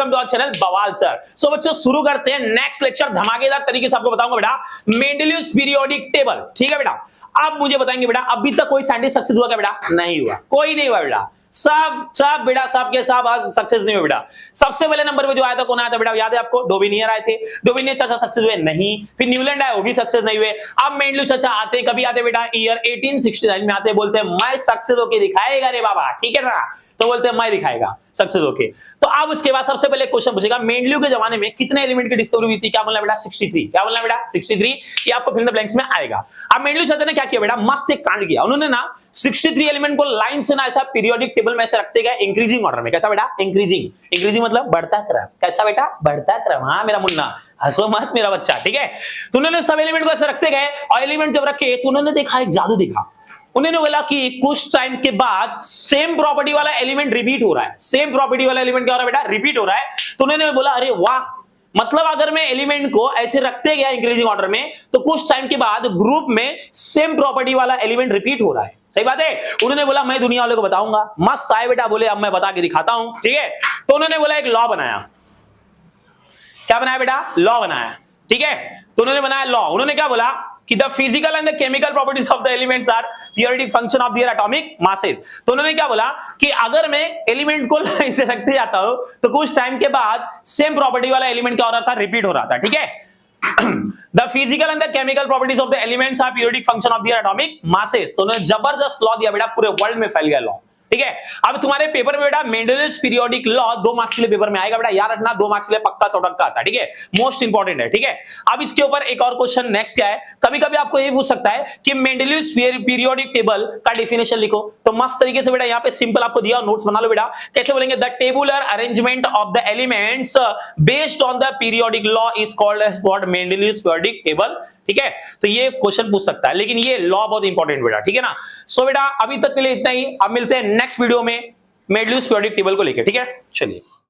Welcome to our channel बवाल sir. सो बच्चों शुरू करते हैं नेक्स्ट लेक्चर। धमाकेदार तरीके से आपको बताऊंगा बेटा मेंडेलियस पीरियोडिक टेबल। ठीक है बेटा, आप मुझे बताएंगे बेटा अभी तक कोई साइंटिस्ट सक्सेस हुआ क्या बेटा? नहीं हुआ, कोई नहीं हुआ बेटा। सब बेटा सब के सब आज सक्सेस नहीं हुए बेटा। सबसे पहले नंबर पे जो आया था कौन आया था बेटा? याद है आपको? डोबिनियर आए थे। डोबिनियर चाचा सक्सेस हुए नहीं। फिर न्यूलैंड आए, वो भी सक्सेस नहीं हुए। अब मेंडलू चाचा आते कभी आते बेटा ईयर 1869 में आते, बोलते हैं मैं सक्सेस होके दिखाएगा रे बाबा, ठीक है ना? तो बोलते हैं मैं दिखाएगा सक्सेस होके। तो अब उसके बाद सबसे पहले क्वेश्चन पूछेगा मेंडलू के जमाने में कितने एलिमेंट की डिस्कवरी हुई थी? क्या बोलना बेटा? 63। क्या बोलना बेटा? 63। ये आपको फिर द ब्लैंक्स में आएगा। अब मेंडलू चाचा ने क्या किया बेटा? मस्त एक कांड किया उन्होंने ना 63 एलिमेंट को लाइन से ना ऐसा पीरियोडिक टेबल में ऐसे रखते गए इंक्रीजिंग ऑर्डर में। कैसा बेटा? इंक्रीजिंग मतलब बढ़ता क्रम। कैसा बेटा? बढ़ता क्रम। हाँ मेरा मुन्ना, हंसो मत मेरा बच्चा, ठीक है? तो उन्होंने सब एलिमेंट को ऐसे रखते गए और एलिमेंट जब रखे तो उन्होंने देखा एक जादू दिखा। उन्होंने बोला कि कुछ टाइम के बाद सेम प्रॉपर्टी वाला एलिमेंट रिपीट हो रहा है। सेम प्रॉपर्टी वाला एलिमेंट क्या हो रहा है बेटा? रिपीट हो रहा है। तो उन्होंने बोला अरे वाह, मतलब अगर मैं एलिमेंट को ऐसे रखते गया इंक्रीजिंग ऑर्डर में तो कुछ टाइम के बाद ग्रुप में सेम प्रॉपर्टी वाला एलिमेंट रिपीट हो रहा है। सही बात है। उन्होंने बोला मैं दुनिया वालों को बताऊंगा। मस्त आए बेटा, बोले अब मैं बता के दिखाता हूं, ठीक है? तो उन्होंने बोला एक लॉ बनाया। क्या बनाया बेटा? लॉ बनाया, ठीक है? तो उन्होंने बनाया लॉ। उन्होंने क्या बोला कि the physical and the chemical properties of the elements are periodic function of their atomic masses. तो उन्होंने क्या बोला कि अगर मैं एलिमेंट को लाइन से रखते जाता हूं तो कुछ टाइम के बाद सेम प्रॉपर्टी वाला एलिमेंट क्या हो रहा था? रिपीट हो रहा था, ठीक है? The physical and the chemical properties of the elements are periodic function of their atomic masses। तो उन्होंने जबरदस्त लॉ दिया बेटा, पूरे वर्ल्ड में फैल गया लॉ, ठीक है? अब तुम्हारे पेपर में बेटा मेंडेलियस पीरियोडिक लॉ 2 मार्क्स के लिए पेपर में आएगा बेटा, याद रखना। 2 मार्क्स के लिए पक्का 100% आता है, ठीक है? मोस्ट इंपॉर्टेंट है, ठीक है? अब इसके ऊपर एक और क्वेश्चन नेक्स्ट क्या है, कभी कभी आपको ये पूछ सकता है कि मेंडेलियस पीरियोडिक टेबल का डेफिनेशन लिखो। तो मस्त तरीके से बेटा यहाँ पे सिंपल आपको दिया, नोट्स बना लो बेटा। कैसे बोलेंगे? The tabular arrangement of the elements based on the periodic law is called as what? Mendeleev's periodic table, ठीक है? तो ये क्वेश्चन पूछ सकता है, लेकिन ये लॉ बहुत इंपॉर्टेंट बेटा, ठीक है ना? सो बेटा अभी तक के लिए इतना ही। अब मिलते हैं नेक्स्ट वीडियो में मेंडेलियस पीरियोडिक टेबल को लेकर, ठीक है? चलिए।